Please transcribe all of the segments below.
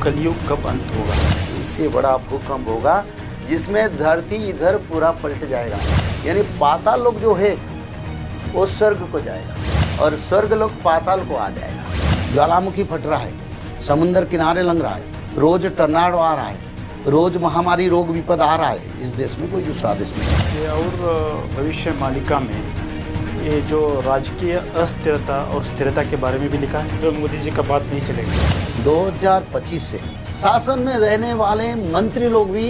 कलयुग कब अंत होगा? इससे बड़ा भूकंप होगा जिसमें धरती इधर पूरा पलट जाएगा, यानी पाताल लोक जो है वो स्वर्ग को जाएगा और स्वर्ग लोक पाताल को आ जाएगा। ज्वालामुखी फट रहा है, समुद्र किनारे लंघ रहा है, रोज टर्नाडो आ रहा है, रोज महामारी रोग विपद आ रहा है। इस देश में कोई दूसरा देश में ये और भविष्य मालिका में ये जो राजकीय अस्थिरता और स्थिरता के बारे में भी लिखा है, तो मोदी जी का बात नहीं चलेगी। 2025 से शासन में रहने वाले मंत्री लोग भी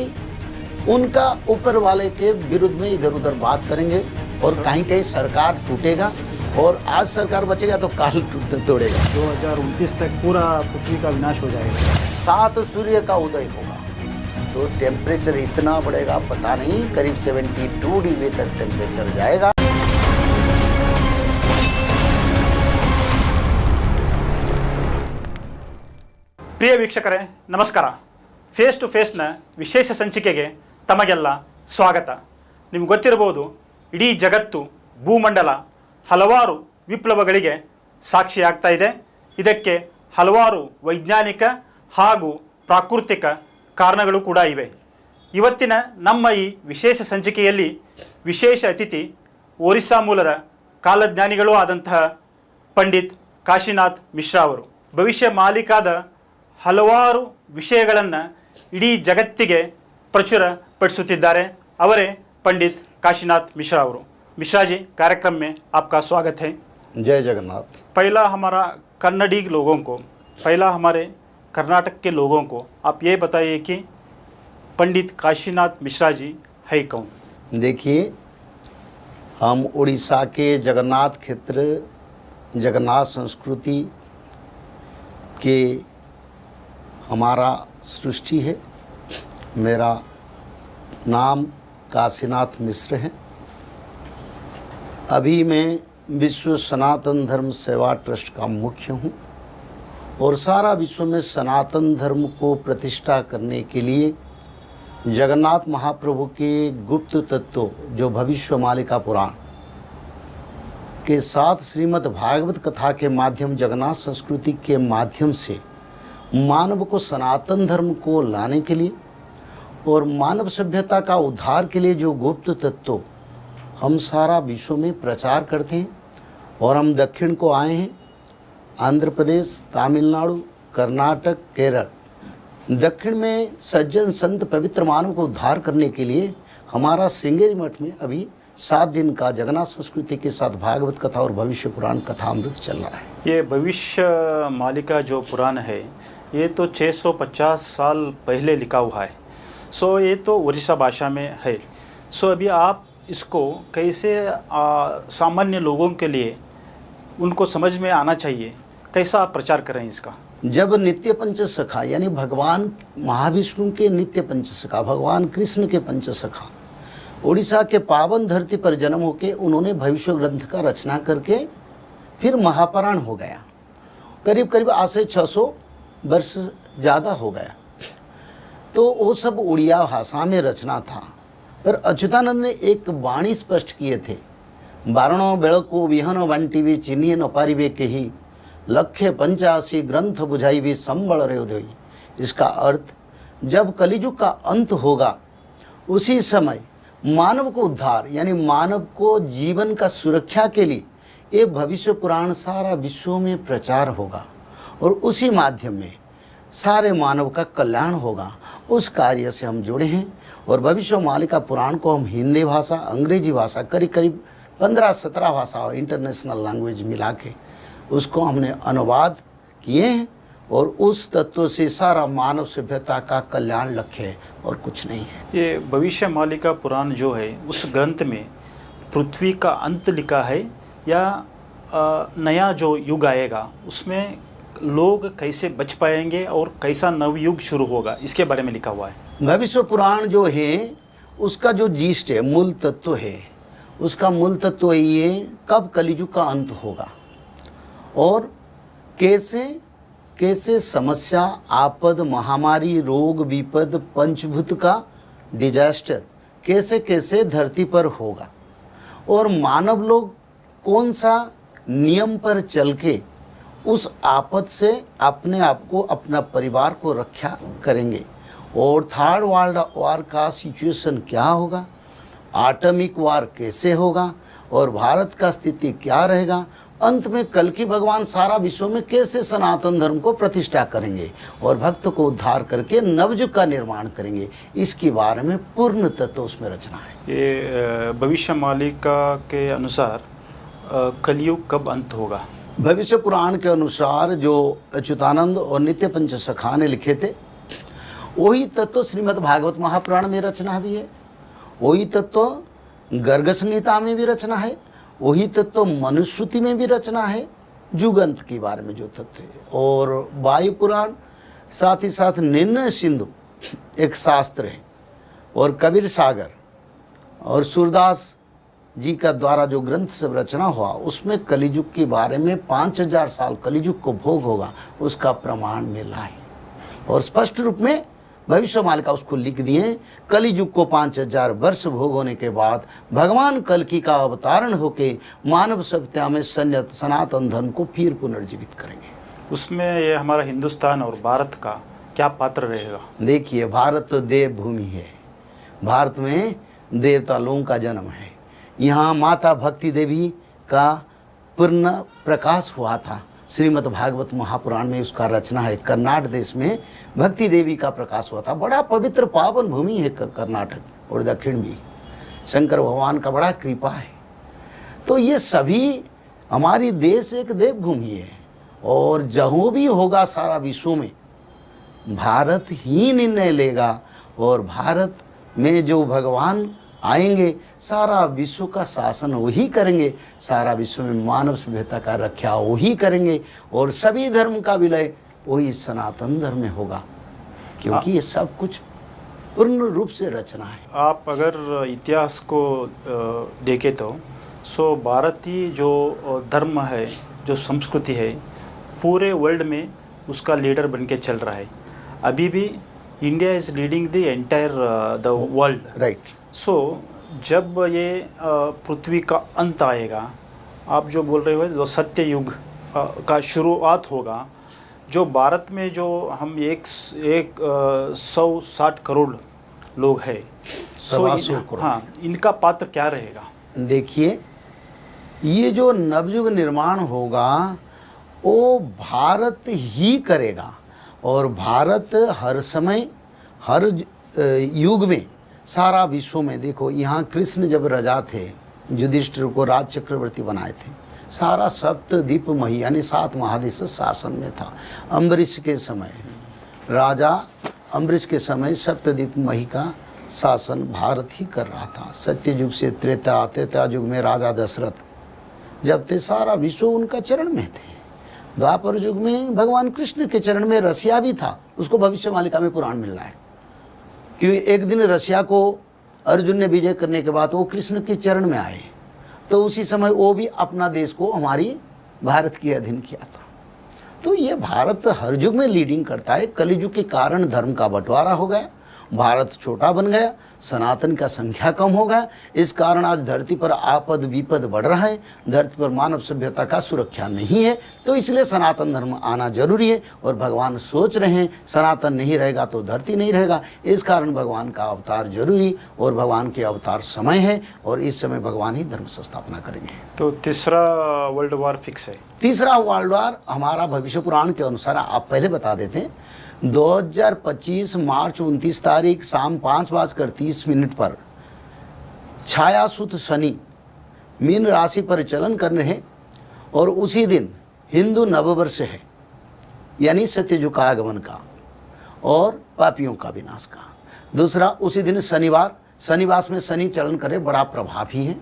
उनका ऊपर वाले के विरुद्ध में इधर उधर बात करेंगे और कहीं कहीं सरकार टूटेगा और आज सरकार बचेगा तो काल तोड़ेगा। 2029 तक पूरा पृथ्वी का विनाश हो जाएगा। 7 सूर्य का उदय होगा तो टेम्परेचर इतना बढ़ेगा पता नहीं, करीब 72 डिग्री तक टेम्परेचर जाएगा। ಪ್ರಿಯ ವೀಕ್ಷಕರೇ ನಮಸ್ಕಾರ. ಫೇಸ್ ಟು ಫೇಸ್ನ ವಿಶೇಷ ಸಂಚಿಕೆಗೆ ತಮಗೆಲ್ಲ ಸ್ವಾಗತ. ನಿಮ್ಗೆ ಗೊತ್ತಿರಬಹುದು, ಇಡೀ ಜಗತ್ತು ಭೂಮಂಡಲ ಹಲವಾರು ವಿಪ್ಲವಗಳಿಗೆ ಸಾಕ್ಷಿಯಾಗ್ತಾ ಇದೆ. ಇದಕ್ಕೆ ಹಲವಾರು ವೈಜ್ಞಾನಿಕ ಹಾಗೂ ಪ್ರಾಕೃತಿಕ ಕಾರಣಗಳು ಕೂಡ ಇವೆ. ಇವತ್ತಿನ ನಮ್ಮ ಈ ವಿಶೇಷ ಸಂಚಿಕೆಯಲ್ಲಿ ವಿಶೇಷ ಅತಿಥಿ ಒರಿಸ್ಸಾ ಮೂಲದ ಕಾಲಜ್ಞಾನಿಗಳೂ ಆದಂತಹ ಪಂಡಿತ್ ಕಾಶಿನಾಥ್ ಮಿಶ್ರಾ ಅವರು. ಭವಿಷ್ಯ ಮಾಲಿಕಾದ ಹಲವಾರು ವಿಷಯಗಳನ್ನು ಇಡೀ ಜಗತ್ತಿಗೆ ಪ್ರಚುರಪಡಿಸುತ್ತಿದ್ದಾರೆ. ಅವರೇ पंडित काशीनाथ मिश्रा ಅವರು. मिश्रा जी, कार्यक्रम में आपका स्वागत है. जय जगन्नाथ. पहला हमारा कन्नड़ी लोगों को, पहला हमारे कर्नाटक के लोगों को आप ये बताइए कि पंडित काशीनाथ मिश्रा जी है कौन? देखिए, हम उड़ीसा के जगन्नाथ क्षेत्र, जगन्नाथ संस्कृति के हमारा सृष्टि है. मेरा नाम काशीनाथ मिश्र है. अभी मैं विश्व सनातन धर्म सेवा ट्रस्ट का मुख्य हूँ और सारा विश्व में सनातन धर्म को प्रतिष्ठा करने के लिए जगन्नाथ महाप्रभु के गुप्त तत्व जो भविष्य मालिका पुराण के साथ श्रीमद् भागवत कथा के माध्यम, जगन्नाथ संस्कृति के माध्यम से मानव को सनातन धर्म को लाने के लिए और मानव सभ्यता का उद्धार के लिए जो गुप्त तत्व हम सारा विश्व में प्रचार करते हैं. और हम दक्षिण को आए हैं, आंध्र प्रदेश, तमिलनाडु, कर्नाटक, केरल. दक्षिण में सज्जन संत पवित्र मानव को उद्धार करने के लिए हमारा श्रृंगेरी मठ में अभी 7 दिन का जगन्नाथ संस्कृति के साथ भागवत कथा और भविष्य पुराण कथा अमृत चल रहा है. ये भविष्य मालिका जो पुराण है ये तो 650 साल पहले लिखा हुआ है. सो ये तो उड़ीसा भाषा में है. सो अभी आप इसको कैसे सामान्य लोगों के लिए उनको समझ में आना चाहिए, कैसा आप प्रचार करें इसका? जब नित्य पंचसखा यानी भगवान महाविष्णु के नित्य पंचसखा, भगवान कृष्ण के पंचसखा उड़ीसा के पावन धरती पर जन्म होके उन्होंने भविष्य ग्रंथ का रचना करके फिर महापुराण हो गया. करीब करीब आज से 600 वर्ष ज़्यादा हो गया. तो वो सब उड़िया भाषा में रचना था. पर अच्युतानंद ने एक वाणी स्पष्ट किए थे, बारणो बेळको विहन बंटिवी चिन्ह न पारिवे केही लक्ष्य 85 ग्रंथ बुझाई संबल रेदोई. इसका अर्थ, जब कलियुग का अंत होगा उसी समय मानव को उद्धार यानी मानव को जीवन का सुरक्षा के लिए ये भविष्य पुराण सारा विश्व में प्रचार होगा और उसी माध्यम में सारे मानव का कल्याण होगा. उस कार्य से हम जुड़े हैं और भविष्य मालिका पुराण को हम हिंदी भाषा, अंग्रेजी भाषा, करीब करीब 15-17 भाषा इंटरनेशनल लैंग्वेज मिला के उसको हमने अनुवाद किए हैं और उस तत्व से सारा मानव सभ्यता का कल्याण लक्ष्य है और कुछ नहीं है. ये भविष्य मालिका पुराण जो है उस ग्रंथ में पृथ्वी का अंत लिखा है या नया जो युग आएगा उसमें लोग कैसे बच पाएंगे और कैसा नवयुग शुरू होगा, इसके बारे में लिखा हुआ है. भविष्य पुराण जो है उसका जो जीस्ट है, मूल तत्व है, उसका मूल तत्व ये कब कलियुग का अंत होगा और कैसे कैसे समस्या, आपद, महामारी, रोग, विपद, पंचभूत का डिजास्टर कैसे कैसे धरती पर होगा और मानव लोग कौन सा नियम पर चल के उस आपद से अपने आप को, अपना परिवार को रक्षा करेंगे। और थर्ड वर्ल्ड वार का सिचुएशन क्या होगा, एटॉमिक वार कैसे होगा और भारत का स्थिति क्या रहेगा, अंत में कल की भगवान सारा विश्व में कैसे सनातन धर्म को प्रतिष्ठा करेंगे और भक्त को उद्धार करके नवयुग का निर्माण करेंगे, इसके बारे में पूर्ण तत्व उसमें रचना है। ये भविष्य मालिका के अनुसार कलयुग कब अंत होगा? भविष्य पुराण के अनुसार जो अच्युतानंद और नित्य पंचसखा ने लिखे थे, वही तत्व श्रीमद् भागवत महापुराण में रचना भी है, वही तत्व गर्ग संहिता में भी रचना है, वही तत्व मनुस्मृति में भी रचना है, जुगंत के बारे में जो तत्व है। और वायु पुराण, साथ ही साथ निर्णय सिंधु एक शास्त्र है, और कबीर सागर और सूरदास जी का द्वारा जो ग्रंथ सब रचना हुआ, उसमें कलिजुग के बारे में 5000 साल कलिजुग को भोग होगा उसका प्रमाण मिला है। और स्पष्ट रूप में भविष्य मालिका उसको लिख दिए, कलिजुग को 5000 वर्ष भोग होने के बाद भगवान कल्कि का अवतारण होके मानव सभ्यता में सनातन धर्म को फिर पुनर्जीवित करेंगे। उसमें ये हमारा हिंदुस्तान और भारत का क्या पात्र रहेगा? देखिए, भारत तो देव भूमि है, भारत में देवता लोगों का जन्म है। यहाँ माता भक्ति देवी का पूर्ण प्रकाश हुआ था, श्रीमद् भागवत महापुराण में उसका रचना है। कर्नाटक देश में भक्ति देवी का प्रकाश हुआ था। बड़ा पवित्र पावन भूमि है कर्नाटक और दक्षिण भी, शंकर भगवान का बड़ा कृपा है। तो ये सभी हमारी देश एक देव भूमि है, और जहाँ भी होगा सारा विश्व में भारत ही निर्णय लेगा, और भारत में जो भगवान आएंगे सारा विश्व का शासन वही करेंगे, सारा विश्व में मानव सभ्यता का रक्षा वही करेंगे, और सभी धर्म का विलय वही सनातन धर्म में होगा, क्योंकि ये सब कुछ पूर्ण रूप से रचना है। आप अगर इतिहास को देखें तो सो भारतीय जो धर्म है, जो संस्कृति है, पूरे वर्ल्ड में उसका लीडर बन के चल रहा है। अभी भी India is leading the entire the world, right. So जब ये पृथ्वी का अंत आएगा, आप जो बोल रहे हो जो सत्य युग का शुरुआत होगा, जो भारत में जो हम 160 करोड़ लोग हैं, हाँ, इनका पात्र क्या रहेगा? देखिए, ये जो नवयुग निर्माण होगा वो भारत ही करेगा, और भारत हर समय हर युग में सारा विश्व में, देखो यहाँ कृष्ण जब राजा थे, युधिष्ठिर को राज चक्रवर्ती बनाए थे, सारा सप्तद्वीप मही यानी 7 महादेश शासन में था। अम्बरीश के समय, राजा अम्बरीश के समय सप्तद्वीप मही का शासन भारत ही कर रहा था। सत्ययुग से त्रेता युग में राजा दशरथ जब थे, सारा विश्व उनका चरण में थे। द्वापर युग में भगवान कृष्ण के चरण में रसिया भी था, उसको भविष्य मालिका में पुराण मिल रहा है, क्योंकि एक दिन रसिया को अर्जुन ने विजय करने के बाद वो कृष्ण के चरण में आए, तो उसी समय वो भी अपना देश को हमारी भारत के अधीन किया था। तो ये भारत हर युग में लीडिंग करता है। कलियुग के कारण धर्म का बंटवारा हो गया, भारत छोटा बन गया, सनातन का संख्या कम हो गया। इस कारण आज धरती पर आपद विपद बढ़ रहा है, धरती पर मानव सभ्यता का सुरक्षा नहीं है। तो इसलिए सनातन धर्म आना जरूरी है, और भगवान सोच रहे हैं सनातन नहीं रहेगा तो धरती नहीं रहेगा। इस कारण भगवान का अवतार जरूरी, और भगवान के अवतार समय है, और इस समय भगवान ही धर्म संस्थापना करेंगे। तो तीसरा वर्ल्ड वॉर फिक्स है? तीसरा वर्ल्ड वॉर हमारा भविष्य पुराण के अनुसार, आप पहले बता देते हैं, 2025 मार्च 29 तारीख शाम 5:30 पर छायासुत शनि मीन राशि पर चलन करने हैं, और उसी दिन हिंदू नववर्ष है, यानी सत्ययुग का आगमन का और पापियों का विनाश का। दूसरा, उसी दिन शनिवार, शनिवास में शनि चलन करे, बड़ा प्रभावी है,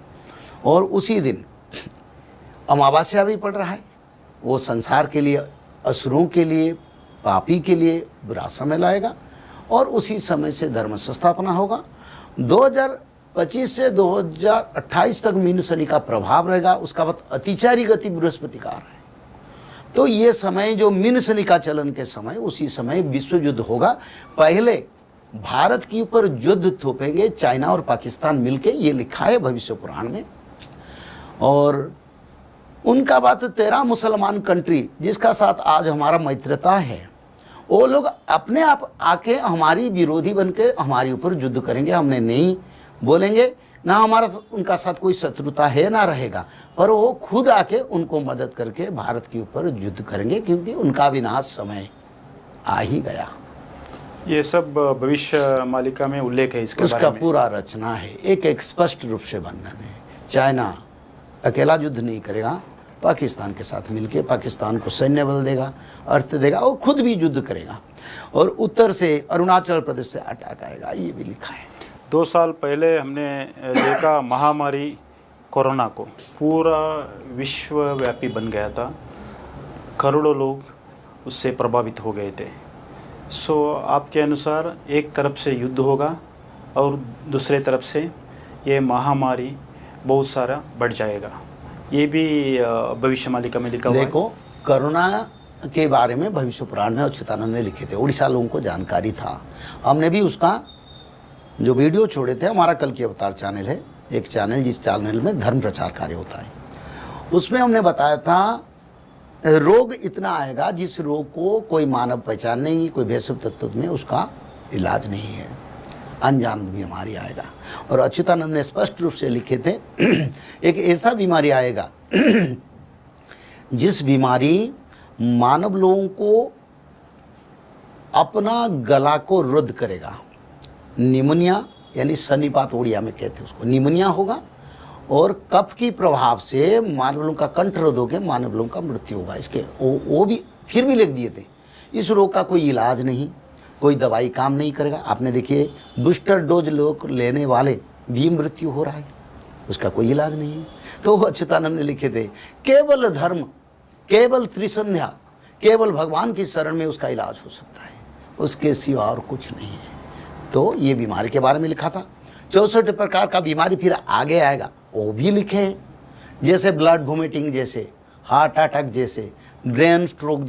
और उसी दिन अमावस्या भी पड़ रहा है। वो संसार के लिए, असुरों के लिए, पापी के लिए बुरा समय लाएगा, और उसी समय से धर्म संस्थापना होगा। 2025 से 2028 तक मीन शनि का प्रभाव रहेगा, उसका बाद अतिचारी गति बृहस्पतिकार है। तो ये समय जो मीन शनि का चलन के समय, उसी समय विश्व युद्ध होगा। पहले भारत के ऊपर युद्ध थोपेंगे चाइना और पाकिस्तान मिलके, ये लिखा है भविष्य पुराण में। और उनका बात 13 मुसलमान कंट्री जिसका साथ आज हमारा मित्रता है, वो लोग अपने आप आके हमारी विरोधी बन के हमारे ऊपर युद्ध करेंगे। हमने नहीं बोलेंगे, ना हमारा उनका साथ कोई शत्रुता है ना रहेगा, पर वो खुद आके उनको मदद करके भारत के ऊपर युद्ध करेंगे, क्योंकि उनका विनाश समय आ ही गया। ये सब भविष्य मालिका में उल्लेख है इसके उसका बारे में। पूरा रचना है, एक स्पष्ट रूप से वर्णन है। चाइना अकेला युद्ध नहीं करेगा, पाकिस्तान के साथ मिलके पाकिस्तान को सैन्य बल देगा, अर्थ देगा, और खुद भी युद्ध करेगा, और उत्तर से अरुणाचल प्रदेश से अटैक आएगा, ये भी लिखा है। 2 साल पहले हमने देखा महामारी कोरोना को पूरा विश्वव्यापी बन गया था, करोड़ों लोग उससे प्रभावित हो गए थे। सो आपके अनुसार एक तरफ से युद्ध होगा और दूसरे तरफ से ये महामारी बहुत सारा बढ़ जाएगा, ये भी भविष्य मालिका में लिखा हुआ है। देखो, कोरोना के बारे में भविष्य पुराण में अच्युतानंद ने लिखे थे, उड़ीसा लोगों को जानकारी था। हमने भी उसका जो वीडियो छोड़े थे, हमारा कल की अवतार चैनल है, एक चैनल जिस चैनल में धर्म प्रचार कार्य होता है, उसमें हमने बताया था रोग इतना आएगा जिस रोग को कोई मानव पहचान नहीं, कोई वैश्विक तत्व में उसका इलाज नहीं है, अनजान बीमारी आएगा। और अच्युतानंद ने स्पष्ट रूप से लिखे थे एक ऐसा बीमारी आएगा जिस बीमारी मानव लोगों को अपना गला को रुद्ध करेगा। निमोनिया यानी सन्निपात उड़िया में कहते हैं उसको, निमोनिया होगा, और कफ की प्रभाव से मानव लोगों का कंठ रोध होकर मानव लोगों का मृत्यु होगा। इसके वो भी फिर भी लिख दिए थे, इस रोग का कोई इलाज नहीं, कोई दवाई काम नहीं करेगा। आपने देखिए बूस्टर डोज लोग लेने वाले भी मृत्यु हो रहा है, उसका कोई इलाज नहीं है। तो अच्युतानंद ने लिखे थे केवल धर्म, केवल त्रिसंध्या, केवल भगवान की शरण में उसका इलाज हो सकता है, उसके सिवा और कुछ नहीं है। तो ये बीमारी के बारे में लिखा था। 64 प्रकार का बीमारी फिर आगे आएगा, वो भी लिखे हैं, जैसे ब्लड वोमिटिंग जैसे, हार्ट अटैक जैसे, ब्रेन स्ट्रोक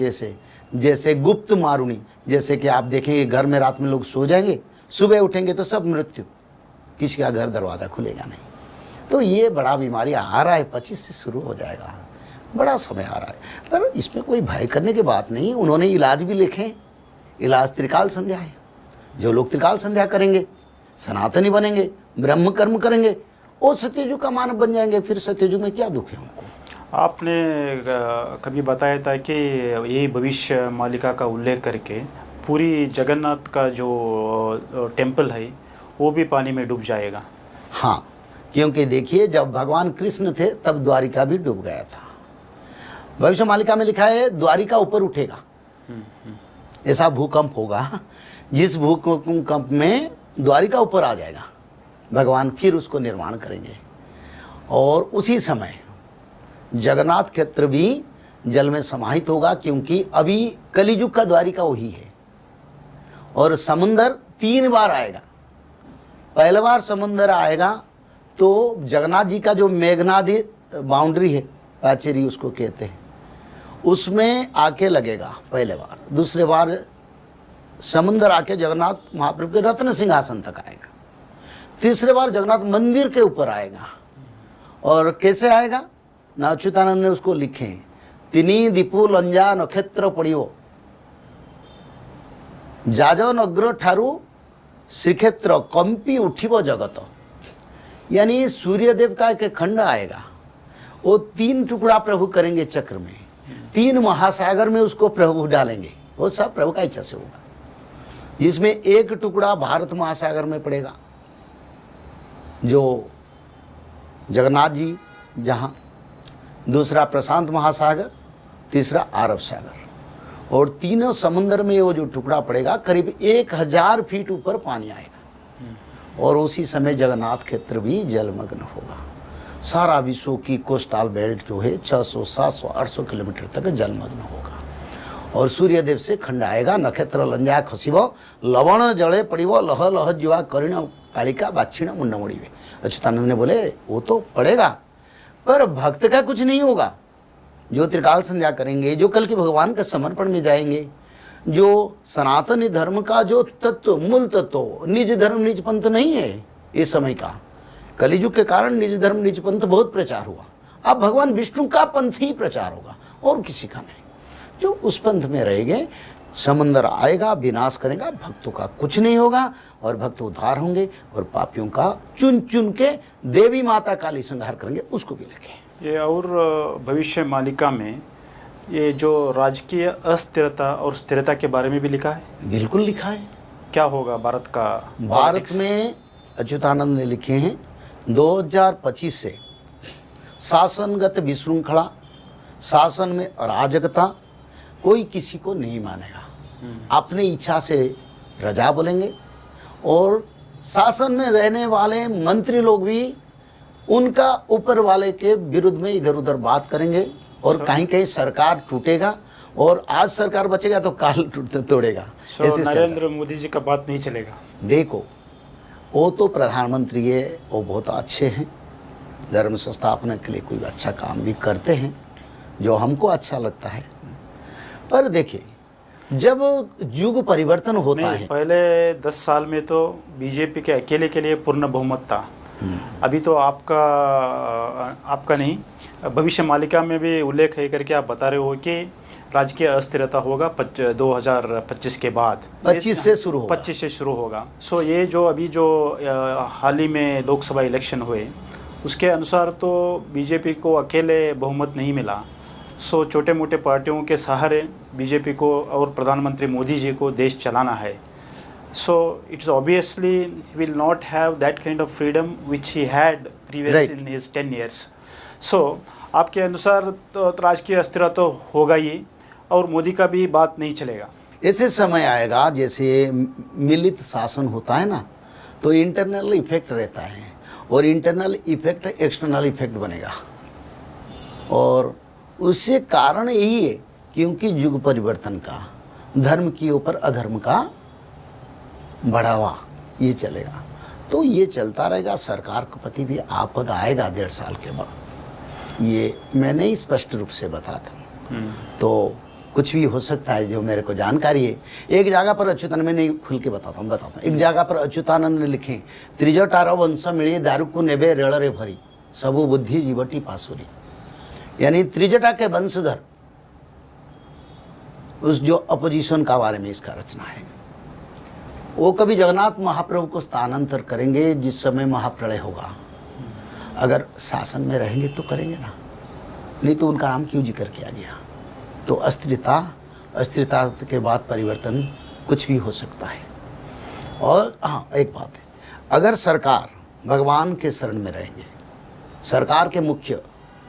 जैसे गुप्त मारुनी, जैसे कि आप देखेंगे घर में रात में लोग सो जाएंगे, सुबह उठेंगे तो सब मृत्यु, किसी का घर दरवाज़ा खुलेगा नहीं। तो ये बड़ा बीमारी आ रहा है, 25 से शुरू हो जाएगा, बड़ा समय आ रहा है, पर इसमें कोई भय करने की बात नहीं। उन्होंने इलाज भी लिखे, इलाज त्रिकाल संध्या है। जो लोग त्रिकाल संध्या करेंगे, सनातनी बनेंगे, ब्रह्म कर्म करेंगे, वो सत्ययुग का मानव बन जाएंगे। फिर सत्ययुग में क्या दुख है उनको। आपने कभी बताया था कि ये भविष्य मालिका का उल्लेख करके पूरी जगन्नाथ का जो टेम्पल है वो भी पानी में डूब जाएगा। हाँ, क्योंकि देखिए जब भगवान कृष्ण थे तब द्वारिका भी डूब गया था। भविष्य मालिका में लिखा है द्वारिका ऊपर उठेगा, ऐसा भूकंप होगा जिस भूकंप में द्वारिका ऊपर आ जाएगा, भगवान फिर उसको निर्माण करेंगे, और उसी समय जगन्नाथ क्षेत्र भी जल में समाहित होगा, क्योंकि अभी कलियुग का द्वारिका वही है। और समुंदर 3 बार आएगा। पहला बार समुंदर आएगा तो जगन्नाथ जी का जो मेघनादी बाउंड्री है, पाचेरी उसको कहते हैं, उसमें आके लगेगा पहले बार। दूसरे बार समुंदर आके जगन्नाथ महाप्रभु के रत्न सिंहासन तक आएगा। तीसरे बार जगन्नाथ मंदिर के ऊपर आएगा। और कैसे आएगा ना, अच्युतानंद ने उसको लिखे, तिनी दीपू लंजा नक्षत्र पड़ियो जाजो नग्र ठारू श्रीक्षेत्र कंपी उठिब जगत। यानी सूर्यदेव का एक खंड आएगा, वो 3 टुकड़ा प्रभु करेंगे चक्र में, 3 महासागर में उसको प्रभु डालेंगे, वो सब प्रभु का इच्छा से होगा। जिसमें एक टुकड़ा भारत महासागर में पड़ेगा, जो जगन्नाथ जी जहाँ, दूसरा प्रशांत महासागर, तीसरा अरब सागर, और तीनों समुद्र में वो जो टुकड़ा पड़ेगा करीब 1000 फीट ऊपर पानी आएगा। और उसी समय जगन्नाथ क्षेत्र भी जलमग्न होगा। सारा विश्व की कोस्टल बेल्ट जो है 600, 700, 800 किलोमीटर तक जलमग्न होगा। और सूर्यदेव से खंड आएगा, नक्षत्र लंजा खसिब लवण जले पड़िब लह लह जुआ करिण कालिका बाक्षिण मुंड मुड़िबे। अच्युतानंद ने बोले वो तो पड़ेगा, पर भक्त का कुछ नहीं होगा। जो त्रिकाल संध्या करेंगे, जो कल के भगवान के समर्पण में जाएंगे, जो सनातनी धर्म का जो तत्व, मूल तत्व, निज धर्म निज पंथ नहीं है इस समय का। कलियुग के कारण निज धर्म निज पंथ बहुत प्रचार हुआ। अब भगवान विष्णु का पंथ ही प्रचार होगा और किसी का नहीं। जो उस पंथ में रहेंगे, समंदर आएगा, विनाश करेगा, भक्तों का कुछ नहीं होगा और भक्त उद्धार होंगे और पापियों का चुन चुन के देवी माता काली संहार करेंगे। उसको भी लिखे। ये और भविष्य मालिका में ये जो राजकीय अस्थिरता और स्थिरता के बारे में भी लिखा है। बिल्कुल लिखा है। क्या होगा भारत का? भारत में अच्युतानंद ने लिखे हैं 2025 से शासनगत विशृंखला, शासन में अराजकता, कोई किसी को नहीं मानेगा। अपनी इच्छा से रजा बोलेंगे और शासन में रहने वाले मंत्री लोग भी उनका ऊपर वाले के विरुद्ध में इधर उधर बात करेंगे और कहीं कहीं सरकार टूटेगा और आज सरकार बचेगा तो काल तोड़ेगा। नरेंद्र मोदी जी का बात नहीं चलेगा। देखो, वो तो प्रधानमंत्री है, वो बहुत अच्छे हैं, धर्म संस्थापना के लिए कोई अच्छा काम भी करते हैं जो हमको अच्छा लगता है। पर देखिए, जब युग परिवर्तन होता है, पहले 10 साल में तो बीजेपी के अकेले के लिए पूर्ण बहुमत था। अभी तो आपका नहीं, भविष्य मालिका में भी उल्लेख है करके आप बता रहे हो कि राजकीय अस्थिरता होगा 2025 के बाद, 25 से शुरू होगा। 25 से शुरू होगा। सो ये जो अभी जो हाल ही में लोकसभा इलेक्शन हुए उसके अनुसार तो बीजेपी को अकेले बहुमत नहीं मिला। सो छोटे मोटे पार्टियों के सहारे बीजेपी को और प्रधानमंत्री मोदी जी को देश चलाना है। So it's obviously he will not have that kind of freedom which he had previous in his 10 years. So आपके अनुसार तो राजकीय अस्थिरता तो होगा ही और मोदी का भी बात नहीं चलेगा। ऐसे समय आएगा जैसे मिलित शासन होता है ना, तो इंटरनल इफेक्ट रहता है और इंटरनल इफेक्ट एक्सटर्नल इफेक्ट बनेगा और उससे कारण यही है क्योंकि युग परिवर्तन का, धर्म के ऊपर अधर्म का बढ़ावा ये चलेगा। तो ये चलता रहेगा। सरकार के प्रति भी आपद आएगा 1.5 साल के बाद, ये मैंने ही स्पष्ट रूप से बताता। तो कुछ भी हो सकता है जो मेरे को जानकारी है। एक जगह पर अच्युतानंद, मैंने खुल के बताता हूँ, एक जगह पर अच्युतानंद ने लिखे, त्रिजटार वंश मिली दारू को नेबे रेड़रे भरी, सबु बुद्धि जीवटी पासुरी। यानी त्रिजटा के वंशधर, उस जो अपोजिशन का बारे में इसका रचना है, वो कभी जगन्नाथ महाप्रभु को स्थानांतर करेंगे जिस समय महाप्रलय होगा। अगर शासन में रहेंगे तो करेंगे ना, नहीं तो उनका नाम क्यों जिक्र किया गया। तो अस्थिरता के बाद परिवर्तन कुछ भी हो सकता है। और हाँ, एक बात है, अगर सरकार भगवान के शरण में रहेंगे, सरकार के मुख्य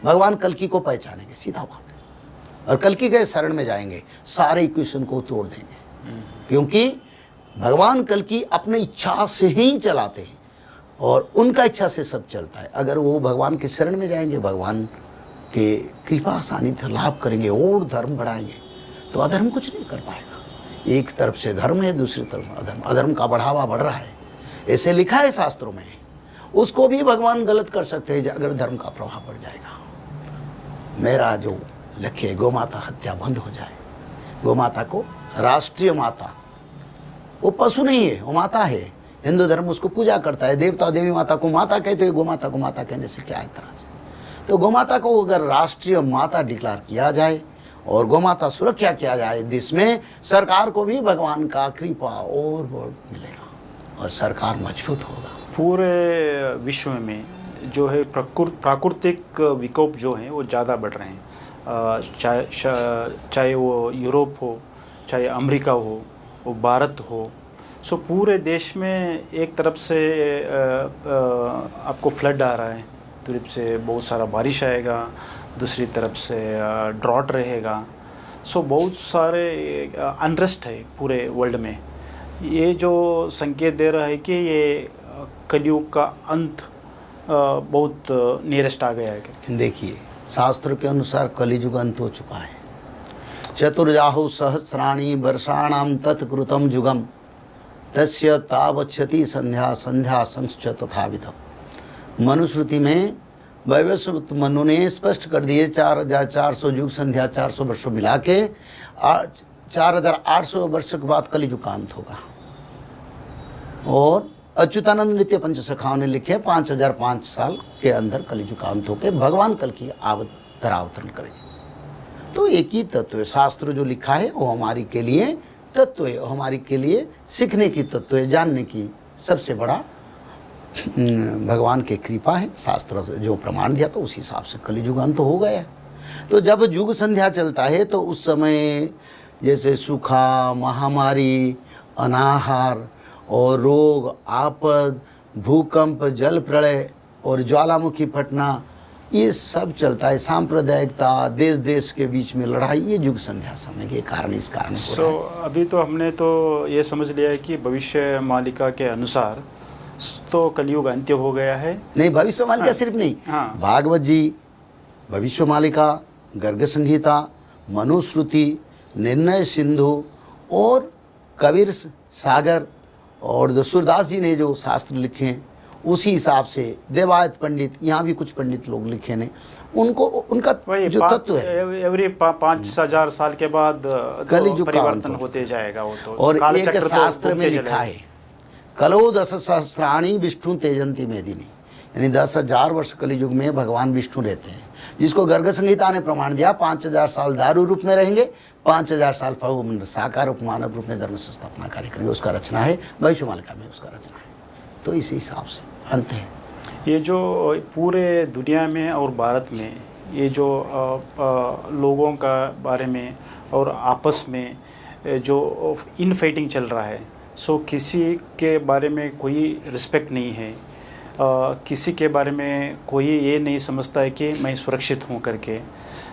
भगवान कल्कि को पहचानेंगे, सीधा बात है, और कल्कि के शरण में जाएंगे, सारे इक्वेशन को तोड़ देंगे। क्योंकि भगवान कल्कि अपनी इच्छा से ही चलाते हैं और उनका इच्छा से सब चलता है। अगर वो भगवान के शरण में जाएंगे, भगवान के कृपा सानिध्य लाभ करेंगे और धर्म बढ़ाएंगे, तो अधर्म कुछ नहीं कर पाएगा। एक तरफ से धर्म है, दूसरी तरफ अधर्म, अधर्म का बढ़ावा बढ़ रहा है, ऐसे लिखा है शास्त्रों में। उसको भी भगवान गलत कर सकते हैं अगर धर्म का प्रभाव बढ़ जाएगा। मेरा जो लक्ष्य है, गौ माता हत्या बंद हो जाए। गौ माता को राष्ट्रीय माता, वो पशु नहीं है, वो माता है। हिंदू धर्म उसको पूजा करता है, देवता देवी माता को माता कहते हैं, गौ माता को माता कहने से क्या इतराज है। तो गौ माता को अगर राष्ट्रीय माता डिक्लेयर किया जाए और गौ माता सुरक्षा किया जाए देश में, सरकार को भी भगवान का कृपा और बहुत मिलेगा और सरकार मजबूत होगा। पूरे विश्व में जो है प्राकृतिक विकोप जो हैं वो ज़्यादा बढ़ रहे हैं। चाहे वो यूरोप हो, चाहे अमेरिका हो, वो भारत हो। सो पूरे देश में एक तरफ से आपको फ्लड आ रहा है, तरफ से बहुत सारा बारिश आएगा, दूसरी तरफ से ड्रॉट रहेगा। सो बहुत सारे अनरेस्ट है पूरे वर्ल्ड में। ये जो संकेत दे रहा है कि ये कलयुग का अंत बहुत नियरेस्ट आ गया है। देखिए, शास्त्र के अनुसार कलियुग अंत हो चुका है। चतुर्जाहु सहस्राणि वर्षाणाम तत्कृतम जुगम तस्य तावच्छति संध्या संध्या संश्च तथाविधम्। मनुश्रुति में वैवस्वत मनु ने स्पष्ट कर दिए 4400 युग संध्या 400 वर्षों मिला के 4800 वर्ष के बाद कलियुग का अंत होगा। और अच्युतानंद नित्य पंचसखाओं ने लिखे 5005 साल के अंदर कलियुग का अंत होकर भगवान कल की अवतरण करेंगे। तो एक ही तत्व है, शास्त्र जो लिखा है वो हमारी के लिए तत्व है, हमारी के लिए सीखने की तत्व है, जानने की सबसे बड़ा भगवान की कृपा है। शास्त्र जो प्रमाण दिया तो उस हिसाब से कलियुग अंत हो गया है। तो जब युग संध्या चलता है तो उस समय जैसे सूखा, महामारी, अनाहार और रोग, आपद, भूकंप, जल प्रलय और ज्वालामुखी फटना, ये सब चलता है। सांप्रदायिकता, देश देश के बीच में लड़ाई, ये युग संध्या समय के कारण इस कारण अभी तो हमने तो ये समझ लिया है कि भविष्य मालिका के अनुसार तो कलियुग अंत्य हो गया है। नहीं, भविष्य मालिका सिर्फ नहीं, भागवत जी, भविष्य मालिका, गर्ग संहिता, मनुस्मृति, निर्णय सिंधु और कबीर सागर और सूरदास जी ने जो शास्त्र लिखे हैं उसी हिसाब से देवायत पंडित, यहाँ भी कुछ पंडित लोग लिखे ने, उनको उनका जो तत्व है एवरी 5000 साल के बाद कलियुग परिवर्तन होते जाएगा वो तो। और एक शास्त्र में लिखा है कलो 10 सहस्राणी विष्णु तेजंती मेदिनी, यानी 10,000 वर्ष कलियुग में भगवान विष्णु रहते हैं, जिसको गर्ग संहिता ने प्रमाण दिया 5000 साल दारू रूप में रहेंगे, 5000 साल साकार रूप मानव रूप में धर्म संस्थापना कार्य करेंगे। उसका रचना है भविष्य मालिका में, उसका रचना है। तो इसी हिसाब से अंत है। ये जो पूरे दुनिया में और भारत में ये जो लोगों का बारे में और आपस में जो इन फाइटिंग चल रहा है, सो किसी के बारे में कोई रिस्पेक्ट नहीं है, किसी के बारे में कोई ये नहीं समझता है कि मैं सुरक्षित हूँ करके।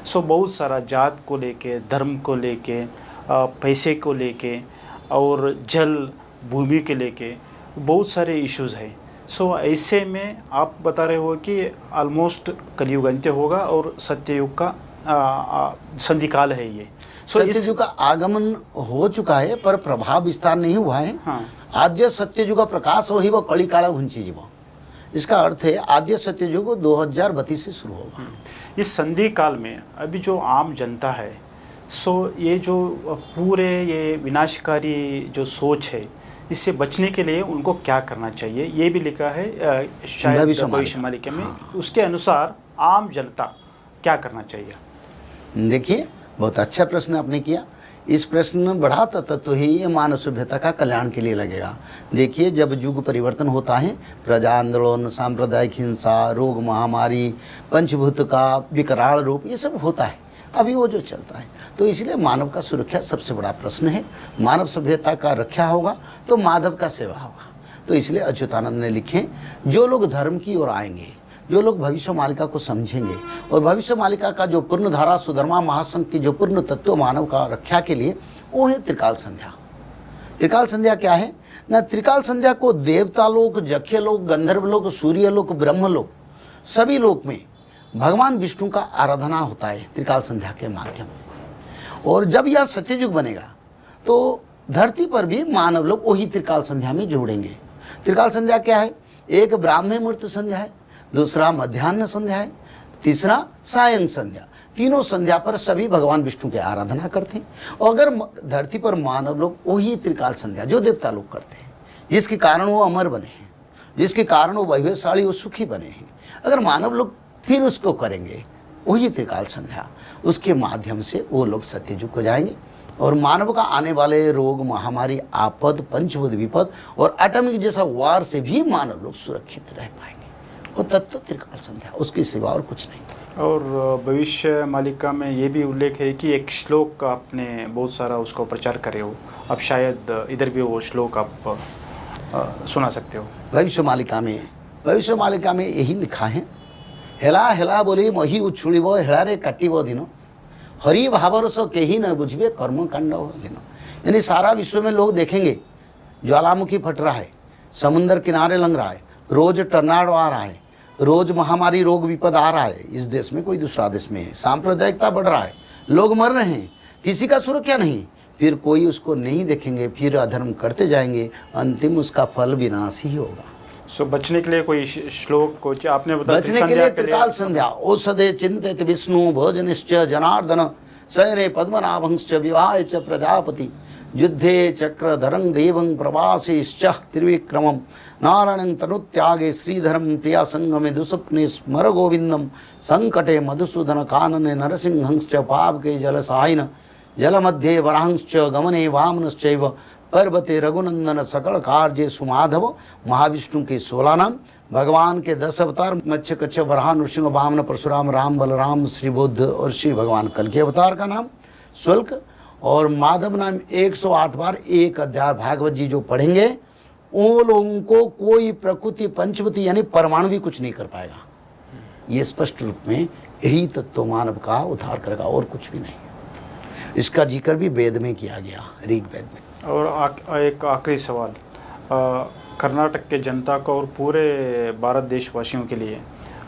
सो बहुत सारा जात को लेके, धर्म को लेके, पैसे को लेके और जल भूमि के लेके बहुत सारे इश्यूज़ हैं। सो ऐसे में आप बता रहे हो कि ऑलमोस्ट कलियुग अंत्य होगा और सत्ययुग का संधिकाल है ये। सत्ययुग का आगमन हो चुका है पर प्रभाव विस्तार नहीं हुआ है। आद्य सत्ययुग का प्रकाश हो ही वो कली काला भुंची जीव। इसका अर्थ है आद्य सत्ययुग 2032 से शुरू होगा। इस संधि काल में अभी जो आम जनता है, सो ये जो पूरे ये विनाशकारी जो सोच है, इससे बचने के लिए उनको क्या करना चाहिए, ये भी लिखा है शायद भविष्य मालिका में। उसके अनुसार आम जनता क्या करना चाहिए? देखिए, बहुत अच्छा प्रश्न आपने किया। इस प्रश्न में बढ़ाता तत्व ही ये मानव सभ्यता का कल्याण के लिए लगेगा। देखिए, जब युग परिवर्तन होता है, प्रजा आंदोलन, सांप्रदायिक हिंसा, रोग, महामारी, पंचभूत का विकराल रूप, ये सब होता है अभी वो जो चलता है। तो इसलिए मानव का सुरक्षा सबसे बड़ा प्रश्न है। मानव सभ्यता का रक्षा होगा तो माधव का सेवा होगा। तो इसलिए अच्युतानंद ने लिखे, जो लोग धर्म की ओर आएंगे, जो लोग भविष्य मालिका को समझेंगे और भविष्य मालिका का जो पूर्ण धारा सुधर्मा महासंघ की जो पूर्ण तत्व मानव का रक्षा के लिए, वो है त्रिकाल संध्या। त्रिकाल संध्या क्या है ना? त्रिकाल संध्या को देवता लोक, जख्य लोक, गंधर्व लोक, सूर्य लोक, ब्रह्म लोक, सभी लोक में भगवान विष्णु का आराधना होता है त्रिकाल संध्या के माध्यम। और जब यह सत्ययुग बनेगा तो धरती पर भी मानव लोग वही त्रिकाल संध्या में जोड़ेंगे। त्रिकाल संध्या क्या है? एक ब्राह्मी मुहूर्त संध्या है, दूसरा मध्याह्न संध्या है, तीसरा सायं संध्या। तीनों संध्या पर सभी भगवान विष्णु की आराधना करते हैं। और अगर धरती पर मानव लोग वही त्रिकाल संध्या जो देवता लोग करते हैं, जिसके कारण वो अमर बने हैं, जिसके कारण वो वैभवशाली और सुखी बने हैं, अगर मानव लोग फिर उसको करेंगे वही त्रिकाल संध्या, उसके माध्यम से वो लोग सत्ययुग को जाएंगे और मानव का आने वाले रोग, महामारी, आपद, पंचभूत विपद और एटॉमिक जैसा वार से भी मानव लोग सुरक्षित रह पाएंगे। वो तत्व त्रिकाल संध्या, उसकी सिवा और कुछ नहीं। और भविष्य मालिका में ये भी उल्लेख है कि एक श्लोक आपने बहुत सारा उसको प्रचार करे हो, अब शायद इधर भी वो श्लोक आप सुना सकते हो। भविष्य मालिका में यही लिखा है, हेला हेला बोली मही उछुड़ब हेलारे काटिब दिन, हरि भावरस केही न बुझबे कर्म कांड लीन। यानी सारा विश्व में लोग देखेंगे ज्वालामुखी फट रहा है, समुंदर किनारे लंग रहा है, रोज टर्नाडो आ रहा है, रोज महामारी, रोग विपद आ रहा है, इस देश में कोई दूसरा देश में है, सांप्रदायिकता बढ़ रहा है, लोग मर रहे हैं, किसी का सुरक्षा नहीं, फिर कोई उसको नहीं देखेंगे, फिर अधर्म करते जाएंगे, अंतिम उसका फल विनाश ही होगा। सो बचने के लिए कोई श्लोक को आपने बताया? बचने के लिए त्रिकाल संध्या, औषधे चिंतित विष्णु भोजनिश्च जनार्दन, शयने पद्मनाभंश्च विवाहे च प्रजापति, युद्धे चक्रधरं देवं प्रवासेश्च त्रिविक्रमं नारायणं तनुत्यागे श्रीधरं प्रियासंगमे दुस्वप्ने स्मर गोविंदम संकटे मधुसूदन कानने नरसिंहंश्च पावके जलसायिन जलमध्ये वरांश्च गमने वामनश्चैव पर्वते रघुनंदन सकल कार्ये सुमाधव। महाविष्णु के 16 नाम, भगवान के 10 अवतार, मत्स्य कच्छप वराह नृसिंह वामन परशुराम राम बलराम श्री बुद्ध और श्री भगवान कल के अवतार का नाम शुल्क, और माधव नाम 108 बार एक अध्याय भागवत जी जो पढ़ेंगे उन लोगों को कोई प्रकृति पंचवती यानी परमाणु भी कुछ नहीं कर पाएगा। ये स्पष्ट रूप में यही तत्व मानव का उद्धार करेगा और कुछ भी नहीं। इसका जिक्र भी वेद में किया गया, ऋग्वेद में। और एक आखिरी सवाल, कर्नाटक के जनता को और पूरे भारत देशवासियों के लिए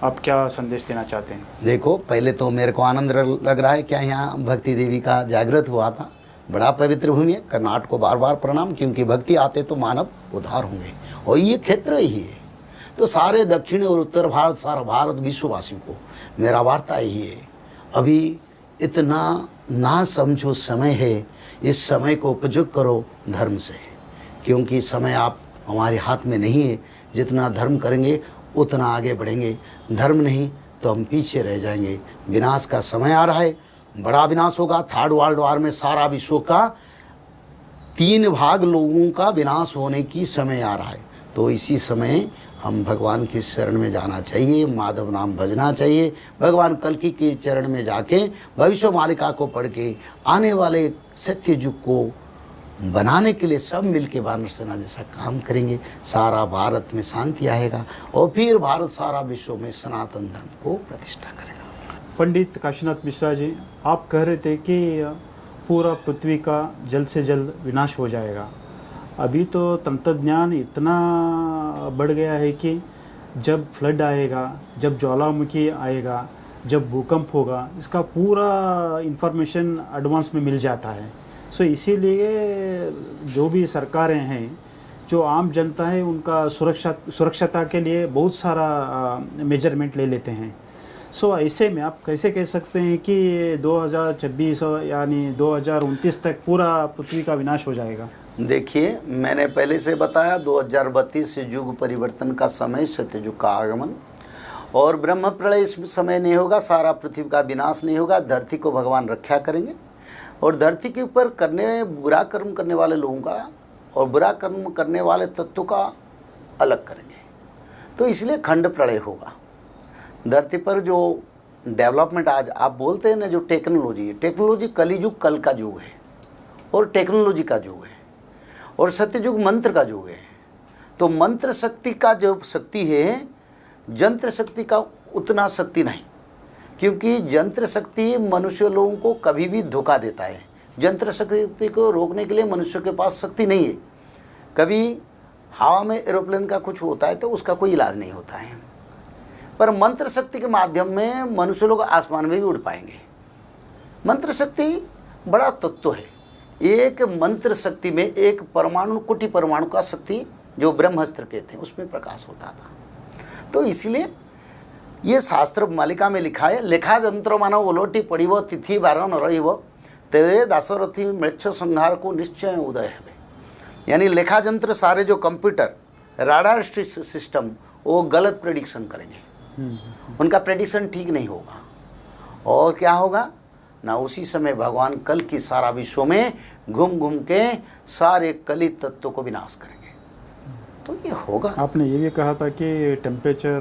आप क्या संदेश देना चाहते हैं? देखो, पहले तो मेरे को आनंद लग रहा है क्या यहाँ भक्ति देवी का जागृत हुआ था। बड़ा पवित्र भूमि है, कर्नाटक को बार बार प्रणाम, क्योंकि भक्ति आते तो मानव उद्धार होंगे और ये क्षेत्र ही है। तो सारे दक्षिण और उत्तर भारत, सारा भारत विश्ववासियों को मेरा वार्ता यही है, अभी इतना ना समझो समय है, इस समय को उपयोग करो धर्म से, क्योंकि समय आप हमारे हाथ में नहीं है। जितना धर्म करेंगे उतना आगे बढ़ेंगे, धर्म नहीं तो हम पीछे रह जाएंगे। विनाश का समय आ रहा है, बड़ा विनाश होगा। 3rd वर्ल्ड वार में सारा विश्व का 3 भाग लोगों का विनाश होने की समय आ रहा है। तो इसी समय हम भगवान के शरण में जाना चाहिए, माधव नाम भजना चाहिए, भगवान कल्कि के चरण में जाके भविष्य मालिका को पढ़ के आने वाले सत्य युग को बनाने के लिए सब मिलके वानर सेना जैसा काम करेंगे। सारा भारत में शांति आएगा और फिर भारत सारा विश्व में सनातन धर्म को प्रतिष्ठा करेगा। पंडित काशीनाथ मिश्रा जी, आप कह रहे थे कि पूरा पृथ्वी का जल्द से जल्द विनाश हो जाएगा। अभी तो तंत्रज्ञान इतना बढ़ गया है कि जब फ्लड आएगा, जब ज्वालामुखी आएगा, जब भूकंप होगा, इसका पूरा इंफॉर्मेशन एडवांस में मिल जाता है। सो इसीलिए जो भी सरकारें हैं, जो आम जनता है, उनका सुरक्षता के लिए बहुत सारा मेजरमेंट ले लेते हैं। सो ऐसे में आप कैसे कह सकते हैं कि 2026 यानी 2029 तक पूरा पृथ्वी का विनाश हो जाएगा? देखिए, मैंने पहले से बताया 2032 युग परिवर्तन का समय, सत्ययुग का आगमन, और ब्रह्म प्रलय इस समय नहीं होगा, सारा पृथ्वी का विनाश नहीं होगा, धरती को भगवान रक्षा करेंगे और धरती के ऊपर बुरा कर्म करने वाले लोगों का और बुरा कर्म करने वाले तत्व का अलग करेंगे। तो इसलिए खंड प्रलय होगा। धरती पर जो डेवलपमेंट आज आप बोलते हैं ना, जो टेक्नोलॉजी है, टेक्नोलॉजी कलियुग कल का युग है और टेक्नोलॉजी का युग है, और सत्ययुग मंत्र का युग है। तो मंत्र शक्ति का जो शक्ति है, जंत्र शक्ति का उतना शक्ति नहीं, क्योंकि जंत्र शक्ति मनुष्य लोगों को कभी भी धोखा देता है। जंत्र शक्ति को रोकने के लिए मनुष्य के पास शक्ति नहीं है। कभी हवा में एरोप्लेन का कुछ होता है तो उसका कोई इलाज नहीं होता है, पर मंत्र शक्ति के माध्यम में मनुष्य लोग आसमान में भी उड़ पाएंगे। मंत्र शक्ति बड़ा तत्व है। एक मंत्र शक्ति में एक परमाणु, कोटि परमाणु का शक्ति जो ब्रह्मास्त्र कहते हैं, उसमें प्रकाश होता था। तो इसलिए ये शास्त्र मालिका में लिखा है, लेखा जंत्र मानव ओलोटी पड़िव तिथि बार न रहिव तेरे दासरथी मृक्ष संहार को निश्चय उदय है। यानी लेखा जंत्र सारे जो कंप्यूटर राडार सिस्टम वो गलत प्रेडिक्शन करेंगे, उनका प्रेडिक्शन ठीक नहीं होगा, और क्या होगा ना, उसी समय भगवान कल की सारा विश्व में घूम घूम के सारे कलित तत्वों को विनाश करेंगे। तो ये होगा। आपने ये भी कहा था कि टेम्परेचर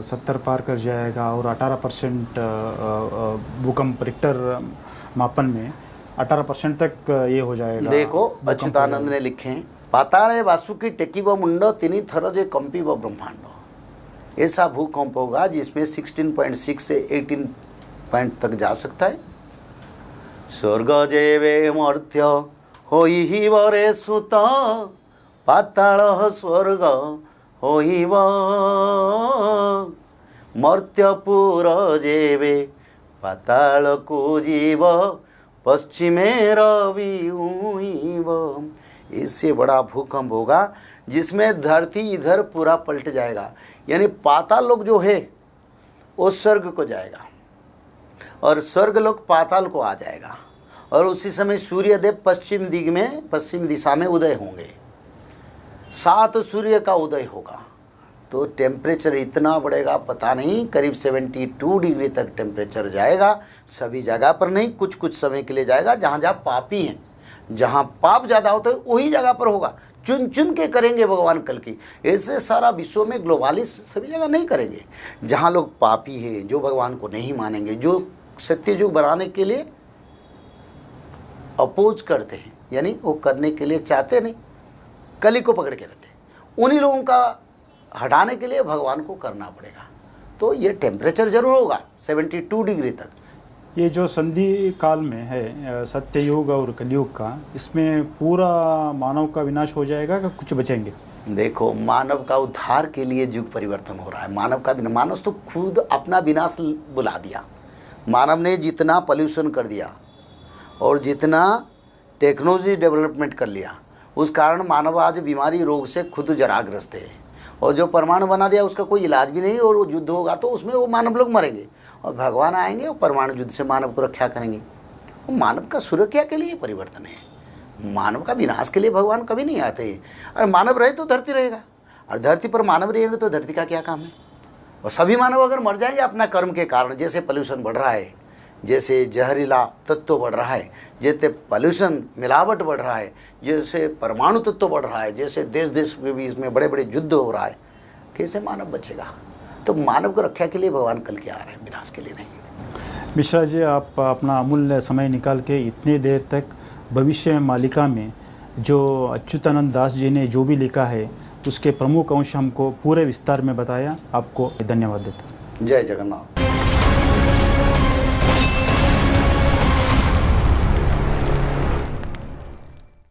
70 पार कर जाएगा और 18% भूकंप रिक्टर मापन में 18% तक ये हो जाएगा। देखो, अच्युतानंद ने लिखे हैं, पाताले वासुकी टेकिव मुंड तिनी थरजे कंपिव ब्रह्मांड। ऐसा भूकंप होगा जिसमें 16.6 से 18 पॉइंट तक जा सकता है। स्वर्ग जेवे मर्त्य होई वरे सुत पाताल स्वर्ग होइब मर्त्यपुर जेवे पाताल को जीव पश्चिमे रवि उइब। इससे बड़ा भूकंप होगा जिसमें धरती इधर पूरा पलट जाएगा, यानी पाताल लोक जो है वो स्वर्ग को जाएगा और स्वर्ग लोक पाताल को आ जाएगा, और उसी समय सूर्यदेव पश्चिम दिशा में उदय होंगे। 7 सूर्य का उदय होगा तो टेम्परेचर इतना बढ़ेगा, पता नहीं, करीब 72 डिग्री तक टेम्परेचर जाएगा। सभी जगह पर नहीं, कुछ कुछ समय के लिए जाएगा। जहाँ जहाँ पापी हैं, जहाँ पाप ज़्यादा होता है वही जगह पर होगा। चुन चुन के करेंगे भगवान कल की। ऐसे सारा विश्व में ग्लोबालिस्ट सभी जगह नहीं करेंगे। जहाँ लोग पापी हैं, जो भगवान को नहीं मानेंगे, जो सत्ययुग बनाने के लिए अपोज करते हैं, यानी वो करने के लिए चाहते नहीं, कली को पकड़ के रहते हैं, उन्हीं लोगों का हटाने के लिए भगवान को करना पड़ेगा। तो ये टेम्परेचर जरूर होगा 72 डिग्री तक। ये जो संधि काल में है सत्ययुग और कलयुग का, इसमें पूरा मानव का विनाश हो जाएगा कि कुछ बचेंगे? देखो, मानव का उद्धार के लिए युग परिवर्तन हो रहा है। मानव तो खुद अपना विनाश बुला दिया। मानव ने जितना पॉल्यूशन कर दिया और जितना टेक्नोलॉजी डेवलपमेंट कर लिया, उस कारण मानव आज बीमारी रोग से खुद जराग्रस्त है। और जो परमाणु बना दिया उसका कोई इलाज भी नहीं, और वो युद्ध होगा तो उसमें वो मानव लोग मरेंगे, और भगवान आएंगे और परमाणु युद्ध से मानव को रक्षा करेंगे। वो मानव का सुरक्षा के लिए परिवर्तन है, मानव का विनाश के लिए भगवान कभी नहीं आते। और मानव रहे तो धरती रहेगा, और धरती पर मानव रहेंगे तो धरती का क्या काम है। और सभी मानव अगर मर जाएंगे अपना कर्म के कारण, जैसे पोल्यूशन बढ़ रहा है, जैसे जहरीला तत्व बढ़ रहा है, जैसे पोल्यूशन मिलावट बढ़ रहा है, जैसे परमाणु तत्व बढ़ रहा है, जैसे देश देश में भी इसमें बड़े बड़े युद्ध हो रहा है, कैसे मानव बचेगा। तो मानव को रक्षा के लिए भगवान कल के आ रहे हैं, विनाश के लिए नहीं। मिश्रा जी, आप अपना अमूल्य समय निकाल के इतनी देर तक भविष्य मालिका में जो अच्युतानंद दास जी ने जो भी लिखा है उसके प्रमुख अंश हमको पूरे विस्तार में बताया, आपको धन्यवाद देता हूँ। जय जगन्नाथ।